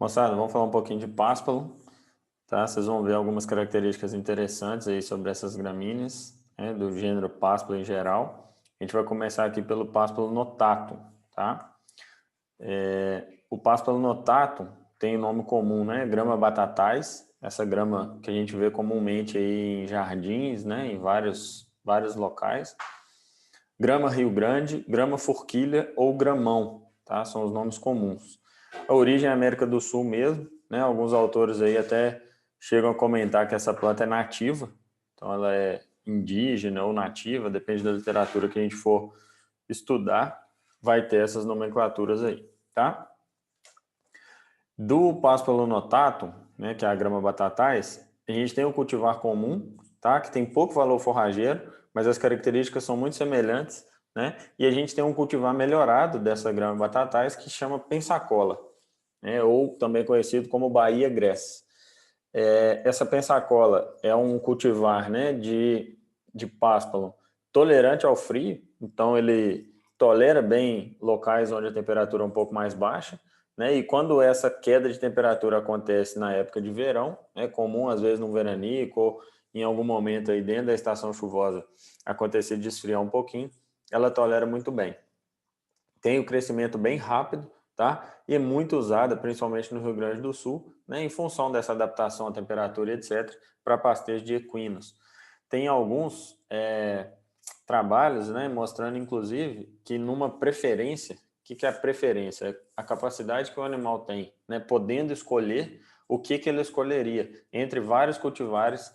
Moçada, vamos falar um pouquinho de páspalo, tá? Vocês vão ver algumas características interessantes aí sobre essas gramíneas, né, do gênero páspalo em geral. A gente vai começar aqui pelo páspalo notatum, tá? O páspalo notatum tem o nome comum, né? Grama batatais, essa grama que a gente vê comumente aí em jardins, né? Em vários locais. Grama Rio Grande, grama forquilha ou gramão, tá? São os nomes comuns. A origem é América do Sul mesmo, né? Alguns autores aí até chegam a comentar que essa planta é nativa, então ela é indígena ou nativa, depende da literatura que a gente for estudar, vai ter essas nomenclaturas aí, tá? Do Páspalo notatum, né, que é a grama batatais, a gente tem o cultivar comum, tá, que tem pouco valor forrageiro, mas as características são muito semelhantes, né? E a gente tem um cultivar melhorado dessa grama batatais que chama pensacola, né, ou também conhecido como Bahia Grass. Essa pensacola é um cultivar, né, de páspalo tolerante ao frio, então ele tolera bem locais onde a temperatura é um pouco mais baixa, né, e quando essa queda de temperatura acontece na época de verão, é comum às vezes no veranico ou em algum momento aí dentro da estação chuvosa acontecer de esfriar um pouquinho, ela tolera muito bem. Tem o crescimento bem rápido, tá? E é muito usada, principalmente no Rio Grande do Sul, né, em função dessa adaptação à temperatura, etc., para pastejo de equinos. Tem alguns trabalhos, né, mostrando, inclusive, que numa preferência, o que é a preferência? É a capacidade que o animal tem, né, podendo escolher o que ele escolheria entre vários cultivares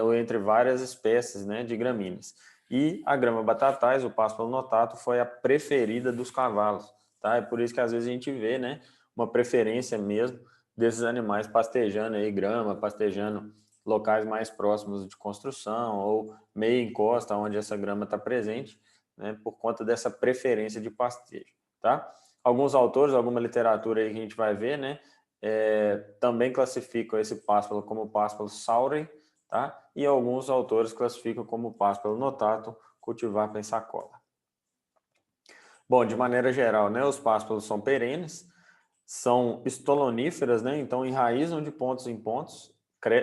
ou entre várias espécies, né, de gramíneas. E a grama batatais, o pásparo notato, foi a preferida dos cavalos, tá? É por isso que às vezes a gente vê, né, uma preferência mesmo desses animais pastejando aí grama, pastejando locais mais próximos de construção ou meia encosta onde essa grama está presente, né, por conta dessa preferência de pastejo, tá? Alguns autores, alguma literatura aí que a gente vai ver, né, também classificam esse pásparo como pásparo sauren, tá? E alguns autores classificam como pásparo notatum, cultivar pensacola. Bom, de maneira geral, né, os pásparos são perenes, são estoloníferas, né, então enraizam de pontos em pontos,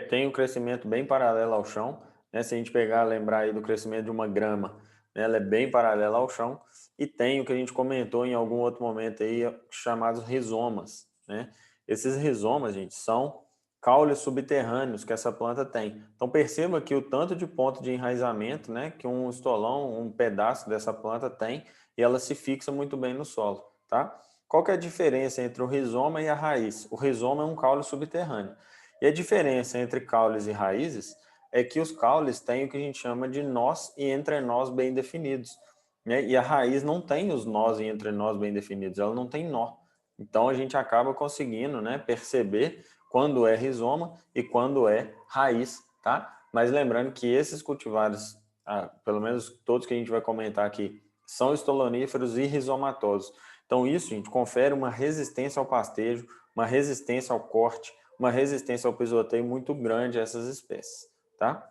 tem um crescimento bem paralelo ao chão, né, se a gente pegar, lembrar aí do crescimento de uma grama, né, ela é bem paralela ao chão, e tem o que a gente comentou em algum outro momento aí, chamados rizomas, né? Esses rizomas, gente, são caules subterrâneos que essa planta tem. Então perceba que o tanto de ponto de enraizamento, né, que um estolão, um pedaço dessa planta tem, e ela se fixa muito bem no solo, tá? Qual que é a diferença entre o rizoma e a raiz? O rizoma é um caule subterrâneo. E a diferença entre caules e raízes é que os caules têm o que a gente chama de nós e entrenós bem definidos, né? E a raiz não tem os nós e entrenós bem definidos, ela não tem nó. Então a gente acaba conseguindo, né, perceber quando é rizoma e quando é raiz, tá? Mas lembrando que esses cultivares, pelo menos todos que a gente vai comentar aqui, são estoloníferos e rizomatosos. Então isso, gente, confere uma resistência ao pastejo, uma resistência ao corte, uma resistência ao pisoteio muito grande a essas espécies, tá?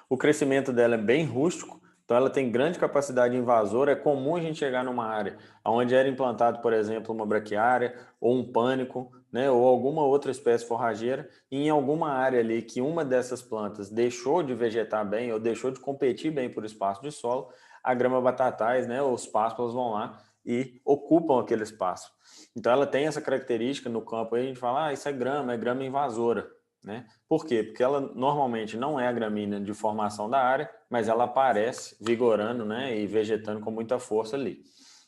O crescimento dela é bem rústico, então ela tem grande capacidade invasora. É comum a gente chegar numa área onde era implantado, por exemplo, uma braquiária ou um pânico, né, ou alguma outra espécie forrageira, e em alguma área ali que uma dessas plantas deixou de vegetar bem ou deixou de competir bem por espaço de solo, a grama batatais, né, os pásparos vão lá e ocupam aquele espaço. Então ela tem essa característica no campo, aí a gente fala, isso é grama invasora, né? Por quê? Porque ela normalmente não é a gramínea de formação da área, mas ela aparece vigorando, né, e vegetando com muita força ali.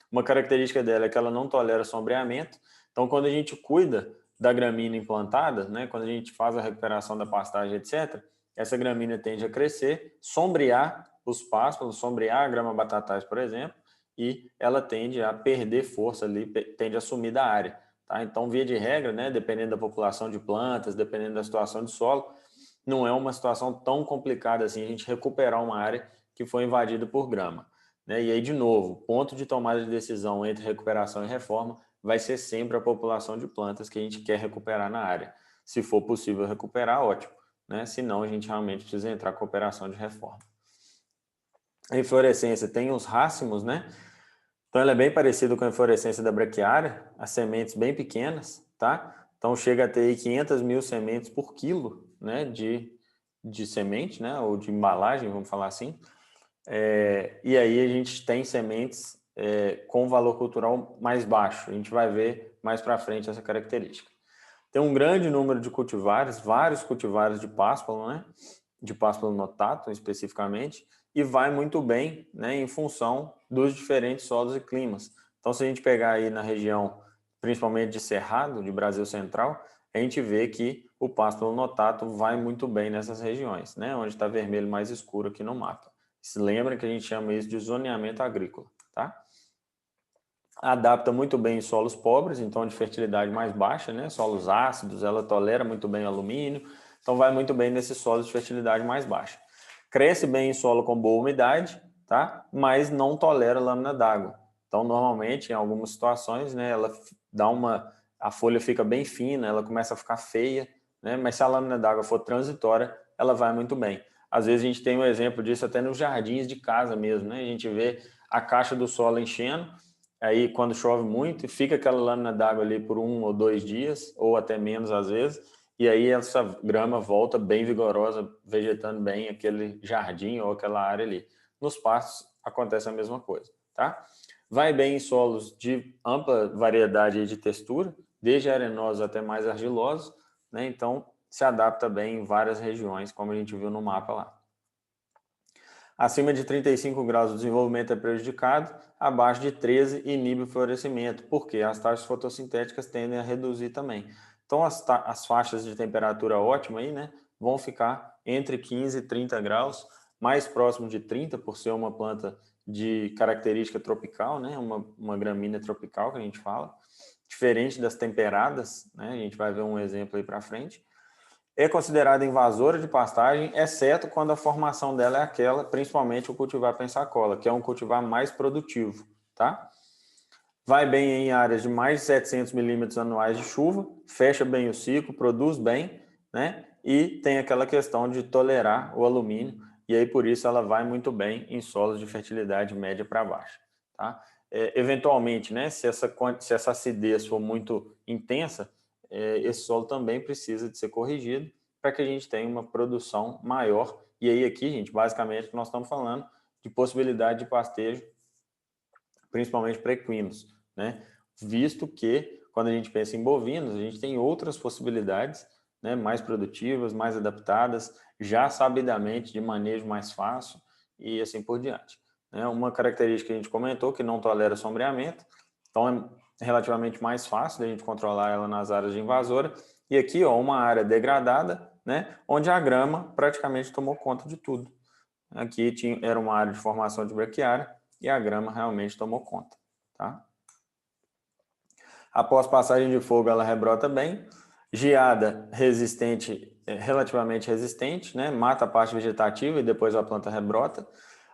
Uma característica dela é que ela não tolera sombreamento, então quando a gente cuida da gramínea implantada, né, quando a gente faz a recuperação da pastagem, etc., essa gramínea tende a crescer, sombrear os pásparos, sombrear a grama batatais, por exemplo, e ela tende a perder força ali, tende a sumir da área. Tá? Então, via de regra, né, dependendo da população de plantas, dependendo da situação de solo, não é uma situação tão complicada assim a gente recuperar uma área que foi invadida por grama. Né? E aí, de novo, ponto de tomada de decisão entre recuperação e reforma vai ser sempre a população de plantas que a gente quer recuperar na área. Se for possível recuperar, ótimo. Né? Se não, a gente realmente precisa entrar com a operação de reforma. A inflorescência tem os racimos, né? Então ela é bem parecida com a inflorescência da braquiária, as sementes bem pequenas, tá? Então, chega a ter aí 500 mil sementes por quilo, né, de semente, né, ou de embalagem, vamos falar assim. E aí a gente tem sementes com valor cultural mais baixo. A gente vai ver mais para frente essa característica. Tem um grande número de cultivares, vários cultivares de páspalo, né? De páspalo notato, especificamente, e vai muito bem, né, em função dos diferentes solos e climas. Então, se a gente pegar aí na região, principalmente de Cerrado, de Brasil Central, a gente vê que o páspalo notato vai muito bem nessas regiões, né, onde está vermelho mais escuro aqui no mapa. Se lembra que a gente chama isso de zoneamento agrícola, tá? Adapta muito bem em solos pobres, então de fertilidade mais baixa, né? Solos ácidos, ela tolera muito bem alumínio, então vai muito bem nesses solos de fertilidade mais baixa. Cresce bem em solo com boa umidade, tá? Mas não tolera lâmina d'água. Então, normalmente, em algumas situações, né, a folha fica bem fina, ela começa a ficar feia, né? Mas se a lâmina d'água for transitória, ela vai muito bem. Às vezes a gente tem um exemplo disso até nos jardins de casa mesmo, né? A gente vê a caixa do solo enchendo, aí quando chove muito, fica aquela lâmina d'água ali por 1 ou 2 dias, ou até menos às vezes, e aí essa grama volta bem vigorosa, vegetando bem aquele jardim ou aquela área ali. Nos pastos acontece a mesma coisa, tá? Vai bem em solos de ampla variedade de textura, desde arenosos até mais argilosos, né? Então se adapta bem em várias regiões, como a gente viu no mapa lá. Acima de 35 graus o desenvolvimento é prejudicado, abaixo de 13 inibe o florescimento, porque as taxas fotossintéticas tendem a reduzir também. Então as faixas de temperatura ótima aí, né, vão ficar entre 15 e 30 graus, mais próximo de 30 por ser uma planta de característica tropical, né, uma gramínea tropical que a gente fala, diferente das temperadas, né, a gente vai ver um exemplo aí para frente. É considerada invasora de pastagem, exceto quando a formação dela é aquela, principalmente o cultivar pensacola, que é um cultivar mais produtivo, tá? Vai bem em áreas de mais de 700 milímetros anuais de chuva, fecha bem o ciclo, produz bem, né? E tem aquela questão de tolerar o alumínio, e aí por isso ela vai muito bem em solos de fertilidade média para baixa, tá? Eventualmente, né, se essa acidez for muito intensa, esse solo também precisa de ser corrigido para que a gente tenha uma produção maior. E aí aqui, gente, basicamente nós estamos falando de possibilidade de pastejo, principalmente para equinos, né? Visto que quando a gente pensa em bovinos, a gente tem outras possibilidades, né, mais produtivas, mais adaptadas, já sabidamente de manejo mais fácil e assim por diante. Uma característica que a gente comentou que não tolera sombreamento, então é relativamente mais fácil da gente controlar ela nas áreas de invasora. E aqui, ó, uma área degradada, né, onde a grama praticamente tomou conta de tudo. Aqui era uma área de formação de braquiária e a grama realmente tomou conta, tá? Após passagem de fogo, ela rebrota bem. Geada resistente, relativamente resistente, né? Mata a parte vegetativa e depois a planta rebrota.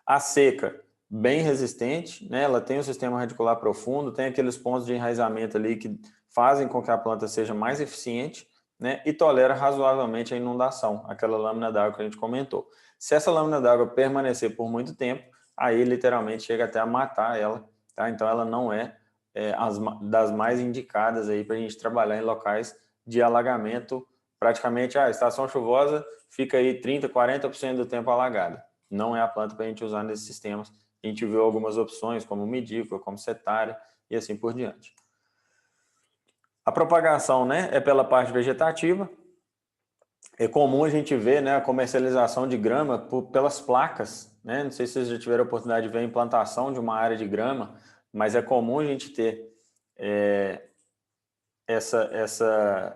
A seca, bem resistente, né? Ela tem um sistema radicular profundo, tem aqueles pontos de enraizamento ali que fazem com que a planta seja mais eficiente, né? E tolera razoavelmente a inundação, aquela lâmina d'água que a gente comentou. Se essa lâmina d'água permanecer por muito tempo, aí literalmente chega até a matar ela, tá? Então ela não é das mais indicadas aí para a gente trabalhar em locais de alagamento, praticamente a estação chuvosa fica aí 30%, 40% do tempo alagada. Não é a planta para a gente usar nesses sistemas. A gente viu algumas opções, como medícula, como setária e assim por diante. A propagação, né, é pela parte vegetativa. É comum a gente ver, né, a comercialização de grama pelas placas, né? Não sei se vocês já tiveram a oportunidade de ver a implantação de uma área de grama, mas é comum a gente ter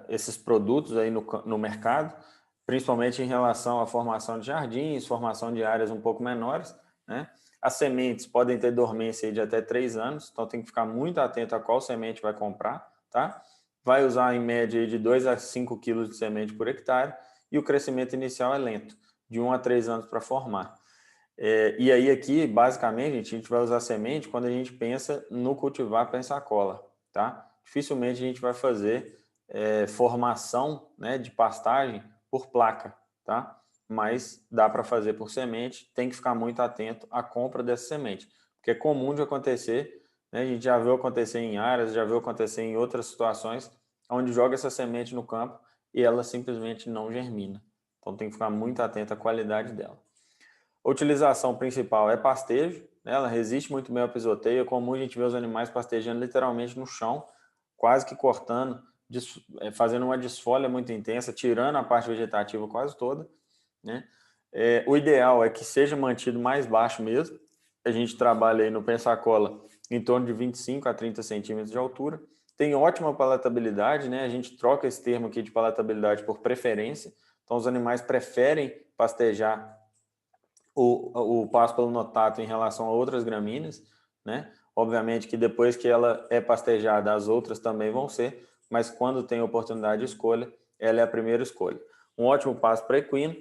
esses produtos aí no mercado, principalmente em relação à formação de jardins, formação de áreas um pouco menores, né? As sementes podem ter dormência de até 3 anos, então tem que ficar muito atento a qual semente vai comprar, tá? Vai usar em média de 2 a 5 quilos de semente por hectare e o crescimento inicial é lento, de 1 a 3 anos para formar. E aí aqui, basicamente, a gente vai usar semente quando a gente pensa no cultivar pensacola, tá? Dificilmente a gente vai fazer formação, né, de pastagem por placa, tá? Mas dá para fazer por semente, tem que ficar muito atento à compra dessa semente, porque é comum de acontecer, né? A gente já viu acontecer em áreas, já viu acontecer em outras situações, onde joga essa semente no campo e ela simplesmente não germina. Então tem que ficar muito atento à qualidade dela. A utilização principal é pastejo, né? Ela resiste muito bem ao pisoteio. É comum a gente ver os animais pastejando literalmente no chão, quase que cortando, fazendo uma desfolha muito intensa, tirando a parte vegetativa quase toda, né? O ideal é que seja mantido mais baixo mesmo. A gente trabalha aí no Pensacola em torno de 25 a 30 centímetros de altura. Tem ótima palatabilidade, né? A gente troca esse termo aqui de palatabilidade por preferência. Então, os animais preferem pastejar o páspalo notato em relação a outras gramíneas, né? Obviamente que depois que ela é pastejada, as outras também vão ser, mas quando tem oportunidade de escolha, ela é a primeira escolha. Um ótimo pasto para equino,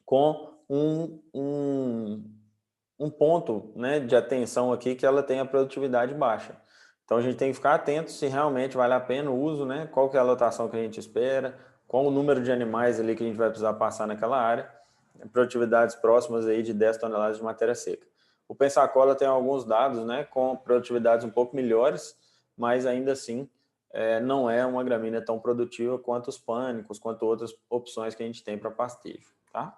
com um ponto, né, de atenção aqui, que ela tem a produtividade baixa. Então a gente tem que ficar atento se realmente vale a pena o uso, né? Qual que é a lotação que a gente espera, qual o número de animais ali que a gente vai precisar passar naquela área, produtividades próximas aí de 10 toneladas de matéria seca. O Pensacola tem alguns dados, né, com produtividades um pouco melhores, mas ainda assim não é uma gramínea tão produtiva quanto os pânicos, quanto outras opções que a gente tem para pastejo, tá?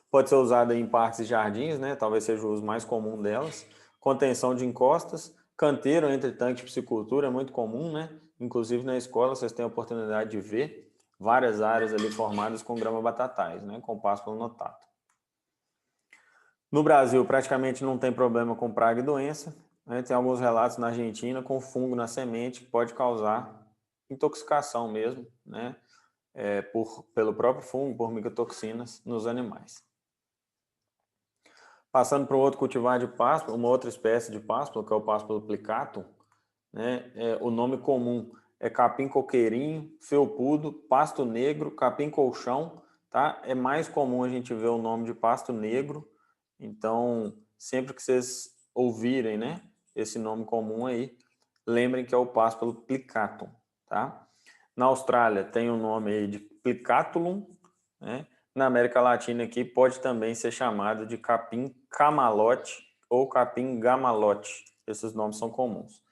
Pode ser usada em parques e jardins, né? Talvez seja o uso mais comum delas. Contenção de encostas, canteiro entre tanque de piscicultura é muito comum, né? Inclusive na escola vocês têm a oportunidade de ver várias áreas ali formadas com grama batatais, né? Com páspalo notato. No Brasil praticamente não tem problema com praga e doença, né? Tem alguns relatos na Argentina com fungo na semente que pode causar intoxicação mesmo, né? Pelo próprio fungo, por micotoxinas nos animais. Passando para um outro cultivar de pásparo, uma outra espécie de pásparo, que é o pásparo plicatum, né? O nome comum é capim coqueirinho, felpudo, pasto negro, capim colchão, tá? É mais comum a gente ver o nome de pasto negro. Então, sempre que vocês ouvirem, né, esse nome comum aí, lembrem que é o pásparo plicatum, tá? Na Austrália tem o nome aí de Plicatulum, né? Na América Latina aqui pode também ser chamado de capim camalote ou capim gamalote. Esses nomes são comuns.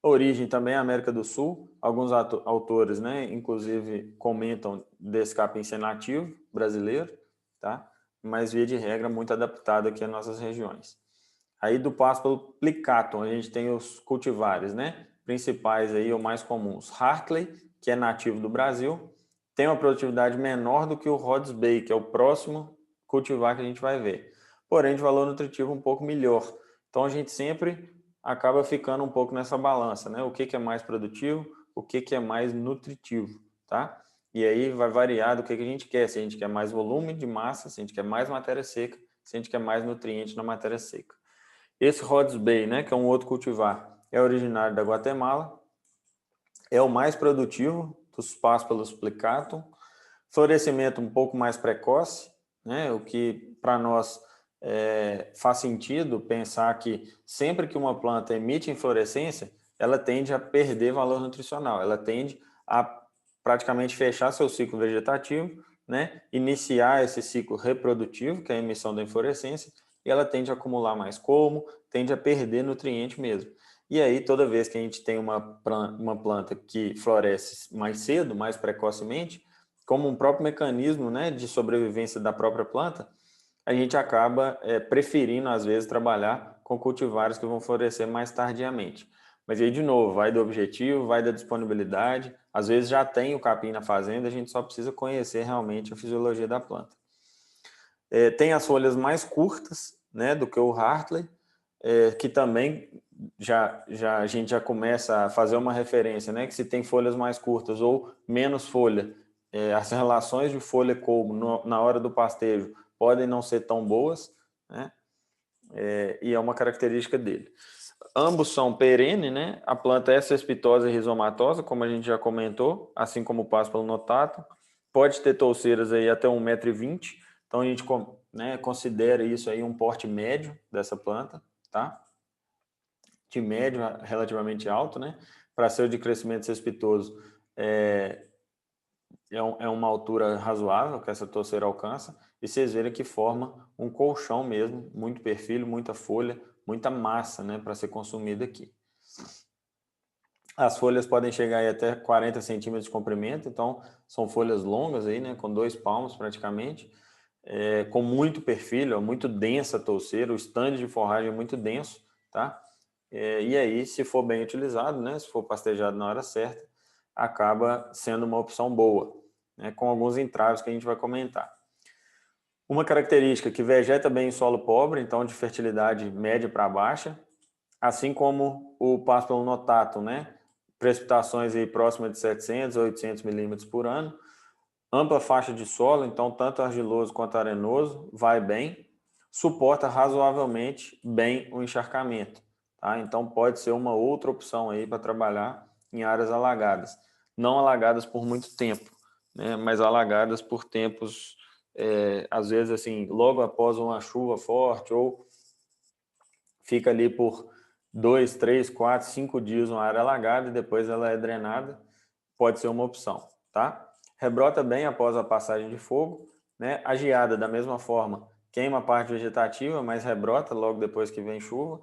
A origem também é América do Sul. Alguns autores, né, inclusive comentam desse capim ser nativo brasileiro, tá? Mas via de regra muito adaptado aqui às nossas regiões. Aí do pásparo plicatum, a gente tem os cultivares, né, principais aí ou mais comuns. Hartley, que é nativo do Brasil, tem uma produtividade menor do que o Rhodes Bay, que é o próximo cultivar que a gente vai ver. Porém, de valor nutritivo um pouco melhor. Então, a gente sempre acaba ficando um pouco nessa balança, né? O que é mais produtivo, o que é mais nutritivo, tá? E aí vai variar do que a gente quer. Se a gente quer mais volume de massa, se a gente quer mais matéria seca, se a gente quer mais nutriente na matéria seca. Esse Rhodes Bay, né, que é um outro cultivar, é originário da Guatemala, é o mais produtivo dos pásparos plicatum, florescimento um pouco mais precoce, né, o que para nós faz sentido pensar que sempre que uma planta emite inflorescência, ela tende a perder valor nutricional, ela tende a praticamente fechar seu ciclo vegetativo, né, iniciar esse ciclo reprodutivo, que é a emissão da inflorescência, e ela tende a acumular mais colmo, tende a perder nutriente mesmo. E aí, toda vez que a gente tem uma planta que floresce mais cedo, mais precocemente, como um próprio mecanismo, né, de sobrevivência da própria planta, a gente acaba preferindo, às vezes, trabalhar com cultivares que vão florescer mais tardiamente. Mas aí, de novo, vai do objetivo, vai da disponibilidade. Às vezes já tem o capim na fazenda, a gente só precisa conhecer realmente a fisiologia da planta. Tem as folhas mais curtas, né, do que o Hartley, que também a gente já começa a fazer uma referência, né, que se tem folhas mais curtas ou menos folha, as relações de folha colmo na hora do pastejo podem não ser tão boas, né, e é uma característica dele. Ambos são perenes, né? A planta é cespitosa e rizomatosa, como a gente já comentou, assim como o pásparo notato. Pode ter touceiras aí até 1,20 m, então a gente, né, considera isso aí um porte médio dessa planta, tá? De médio a relativamente alto, né? Para ser de crescimento cespitoso, é uma altura razoável que essa touceira alcança, e vocês verem que forma um colchão mesmo, muito perfil, muita folha, muita massa, né, para ser consumida aqui. As folhas podem chegar aí até 40 centímetros de comprimento, então são folhas longas aí, né, com 2 palmos praticamente, com muito perfil, muito densa a touceira, o estande de forragem é muito denso, tá? E aí, se for bem utilizado, né, se for pastejado na hora certa, acaba sendo uma opção boa, né, com alguns entraves que a gente vai comentar. Uma característica que vegeta bem em solo pobre, então de fertilidade média para baixa, assim como o páspalo notatum, né? Precipitações aí próximas de 700 a 800 milímetros por ano, ampla faixa de solo, então tanto argiloso quanto arenoso, vai bem, suporta razoavelmente bem o encharcamento, tá? Então pode ser uma outra opção aí para trabalhar em áreas alagadas, não alagadas por muito tempo, né? Mas alagadas por tempos, às vezes assim, logo após uma chuva forte ou fica ali por 2, 3, 4, 5 dias uma área alagada e depois ela é drenada, pode ser uma opção, tá? Rebrota bem após a passagem de fogo, né? A geada, da mesma forma, queima a parte vegetativa, mas rebrota logo depois que vem chuva.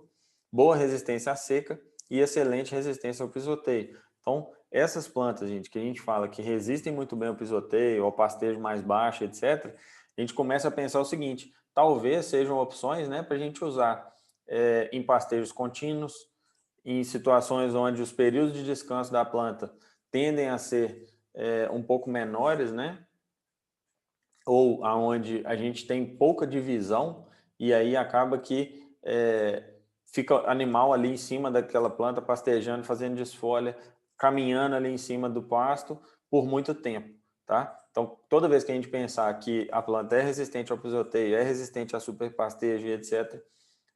Boa resistência à seca e excelente resistência ao pisoteio. Então, essas plantas, gente, que a gente fala que resistem muito bem ao pisoteio, ao pastejo mais baixo, etc., a gente começa a pensar o seguinte, talvez sejam opções, né, para a gente usar em pastejos contínuos, em situações onde os períodos de descanso da planta tendem a ser um pouco menores, né? Ou aonde a gente tem pouca divisão e aí acaba que fica animal ali em cima daquela planta pastejando, fazendo desfolha, caminhando ali em cima do pasto por muito tempo, tá? Então, toda vez que a gente pensar que a planta é resistente ao pisoteio, é resistente a superpastejo e etc.,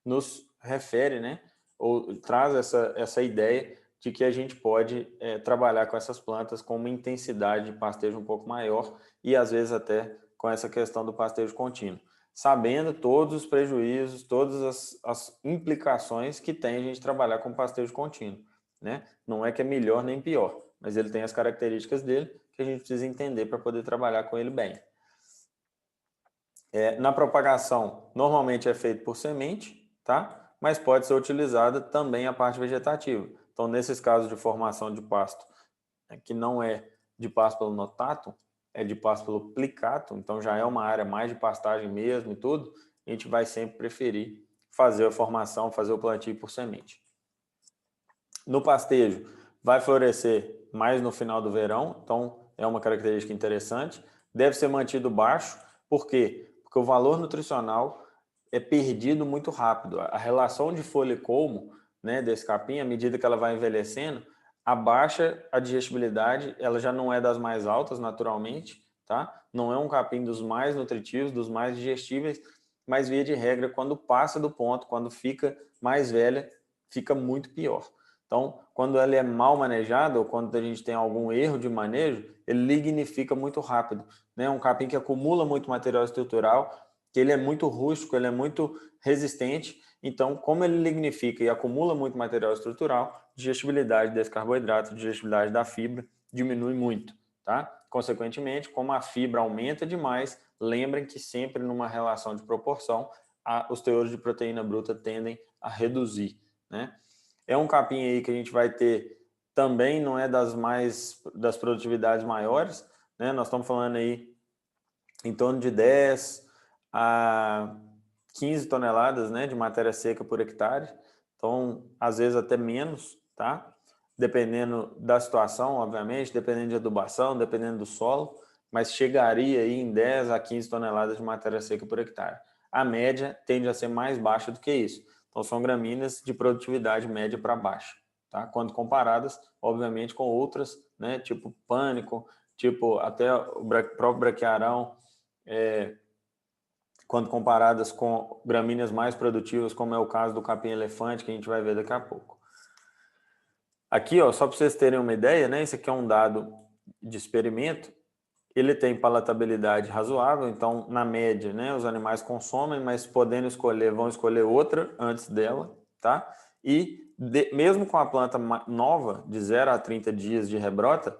nos refere, né, ou traz essa ideia de que a gente pode trabalhar com essas plantas com uma intensidade de pastejo um pouco maior e às vezes até com essa questão do pastejo contínuo, sabendo todos os prejuízos, todas as implicações que tem a gente trabalhar com pastejo contínuo, né? Não é que é melhor nem pior, mas ele tem as características dele que a gente precisa entender para poder trabalhar com ele bem. Na propagação, normalmente é feito por semente, tá? Mas pode ser utilizada também a parte vegetativa. Então, nesses casos de formação de pasto, que não é de páspalo notatum, é de páspalo plicatum, então já é uma área mais de pastagem mesmo e tudo, a gente vai sempre preferir fazer a formação, fazer o plantio por semente. No pastejo, vai florescer mais no final do verão, então é uma característica interessante. Deve ser mantido baixo, por quê? Porque o valor nutricional é perdido muito rápido. A relação de folha e colmo, né, desse capim, à medida que ela vai envelhecendo, abaixa a digestibilidade, ela já não é das mais altas naturalmente, tá? Não é um capim dos mais nutritivos, dos mais digestíveis, mas via de regra, quando passa do ponto, quando fica mais velha, fica muito pior. Então, quando ela é mal manejada ou quando a gente tem algum erro de manejo, ele lignifica muito rápido, né? Um capim que acumula muito material estrutural, que ele é muito rústico, ele é muito resistente. Então, como ele lignifica e acumula muito material estrutural, digestibilidade desse carboidrato, digestibilidade da fibra diminui muito, tá? Consequentemente, como a fibra aumenta demais, lembrem que sempre numa relação de proporção, os teores de proteína bruta tendem a reduzir, né? É um capim aí que a gente vai ter também, não é das produtividades maiores, né? Nós estamos falando aí em torno de 10 a 15 toneladas, né, de matéria seca por hectare. Então, às vezes até menos, tá? Dependendo da situação, obviamente, dependendo de adubação, dependendo do solo, mas chegaria aí em 10 a 15 toneladas de matéria seca por hectare. A média tende a ser mais baixa do que isso. Então, são gramíneas de produtividade média para baixa, tá? Quando comparadas, obviamente, com outras, né, tipo pânico, tipo até o próprio braquiarão, quando comparadas com gramíneas mais produtivas, como é o caso do capim-elefante, que a gente vai ver daqui a pouco. Aqui, ó, só para vocês terem uma ideia, né, esse aqui é um dado de experimento, ele tem palatabilidade razoável, então, na média, né, os animais consomem, mas podendo escolher, vão escolher outra antes dela, tá? E mesmo com a planta nova, de 0 a 30 dias de rebrota,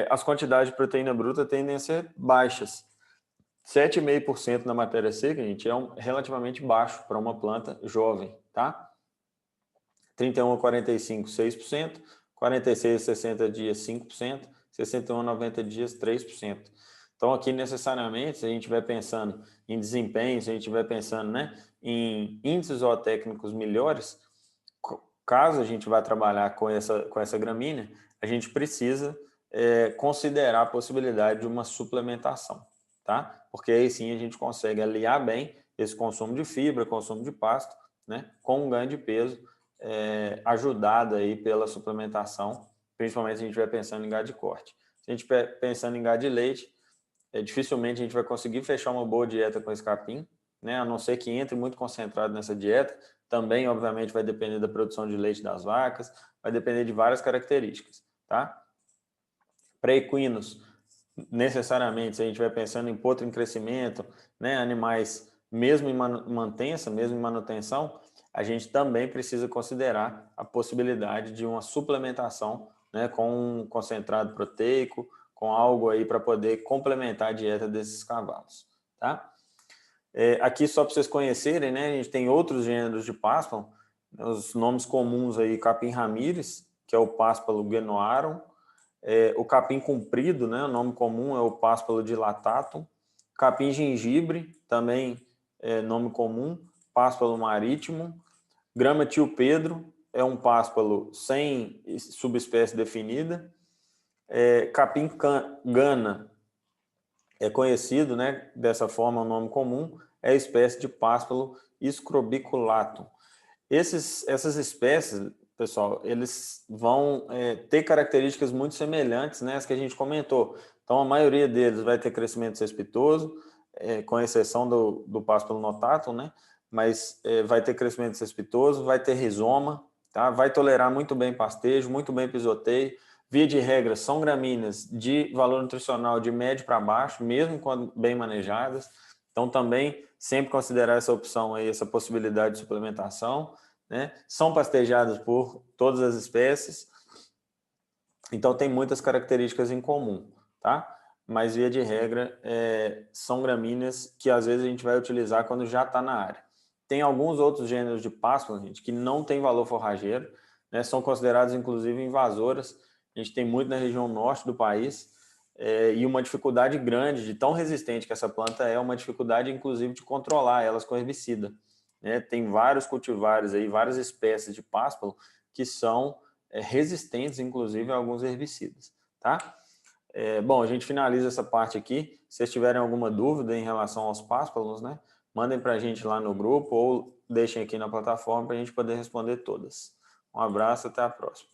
as quantidades de proteína bruta tendem a ser baixas. 7,5% na matéria seca, gente, é relativamente baixo para uma planta jovem, tá? 31 a 45, 6%, 46 a 60 dias, 5%, 61 a 90 dias, 3%. Então, aqui, necessariamente, se a gente estiver pensando em desempenho, se a gente estiver pensando, né, em índices zootécnicos melhores, caso a gente vá trabalhar com essa gramínea, a gente precisa considerar a possibilidade de uma suplementação, tá? Porque aí sim a gente consegue aliar bem esse consumo de fibra, consumo de pasto, né, com um ganho de peso ajudado aí pela suplementação, principalmente se a gente estiver pensando em gado de corte. Se a gente estiver pensando em gado de leite, dificilmente a gente vai conseguir fechar uma boa dieta com esse capim, né? A não ser que entre muito concentrado nessa dieta. Também, obviamente, vai depender da produção de leite das vacas, vai depender de várias características, tá? Para equinos, necessariamente, se a gente vai pensando em potro em crescimento, né, animais mesmo em mantença, mesmo em manutenção, a gente também precisa considerar a possibilidade de uma suplementação, né, com um concentrado proteico, com algo aí para poder complementar a dieta desses cavalos, tá? Aqui só para vocês conhecerem, né, a gente tem outros gêneros de páspalo, os nomes comuns aí, capim ramírez, que é o páspalo guenoarum, o capim comprido, né, o nome comum é o páspalo dilatatum, capim gengibre, também nome comum, páspalo marítimo, grama tio Pedro, é um páspalo sem subespécie definida, capim gana, é conhecido, né, dessa forma, o nome comum, é a espécie de páspalo scrobiculatum. Essas espécies, pessoal, eles vão ter características muito semelhantes, né, às que a gente comentou. Então, a maioria deles vai ter crescimento cespitoso, com exceção do páspalo notatum, né, mas vai ter crescimento cespitoso, vai ter rizoma, tá? Vai tolerar muito bem pastejo, muito bem pisoteio. Via de regra, são gramíneas de valor nutricional de médio para baixo, mesmo quando bem manejadas. Então, também sempre considerar essa opção aí, essa possibilidade de suplementação, né? São pastejadas por todas as espécies, então tem muitas características em comum, tá? Mas, via de regra, são gramíneas que às vezes a gente vai utilizar quando já está na área. Tem alguns outros gêneros de pásparo, gente, que não tem valor forrageiro, né? São consideradas, inclusive, invasoras. A gente tem muito na região norte do país, e uma dificuldade grande de tão resistente que essa planta é, uma dificuldade, inclusive, de controlar elas com herbicida, né? Tem vários cultivares aí, várias espécies de pásparo que são resistentes, inclusive, a alguns herbicidas, tá? Bom, a gente finaliza essa parte aqui. Se vocês tiverem alguma dúvida em relação aos pásparos, né, mandem para a gente lá no grupo ou deixem aqui na plataforma para a gente poder responder todas. Um abraço, até a próxima.